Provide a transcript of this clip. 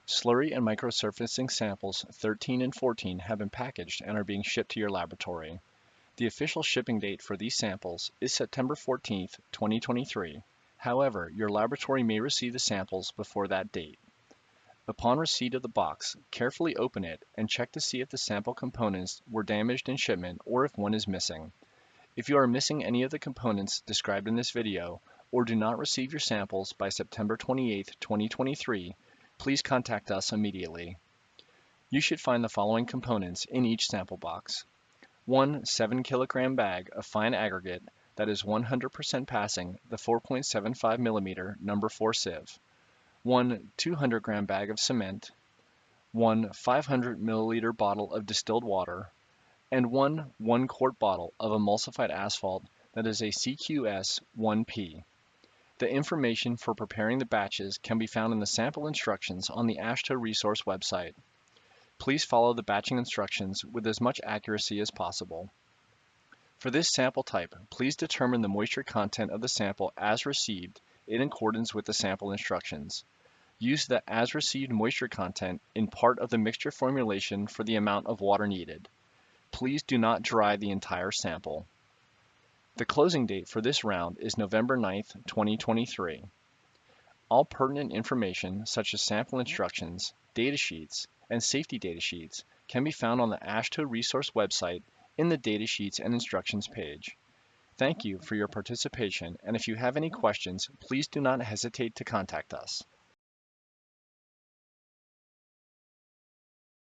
Slurry and microsurfacing samples 13 and 14 have been packaged and are being shipped to your laboratory. The official shipping date for these samples is September 14th, 2023. However, your laboratory may receive the samples before that date. Upon receipt of the box, carefully open it and check to see if the sample components were damaged in shipment or if one is missing. If you are missing any of the components described in this video or do not receive your samples by September 28th, 2023, please contact us immediately. You should find the following components in each sample box. One 7 kilogram bag of fine aggregate that is 100% passing the 4.75 millimeter number 4 sieve. One 200 gram bag of cement. One 500 milliliter bottle of distilled water. And one 1-quart bottle of emulsified asphalt that is a CQS 1P. The information for preparing the batches can be found in the sample instructions on the AASHTO resource website. Please follow the batching instructions with as much accuracy as possible. For this sample type, please determine the moisture content of the sample as received in accordance with the sample instructions. Use the as received moisture content in part of the mixture formulation for the amount of water needed. Please do not dry the entire sample. The closing date for this round is November 9th, 2023. All pertinent information such as sample instructions, datasheets, and safety datasheets can be found on the AASHTO resource website in the datasheets and instructions page. Thank you for your participation, and if you have any questions, please do not hesitate to contact us.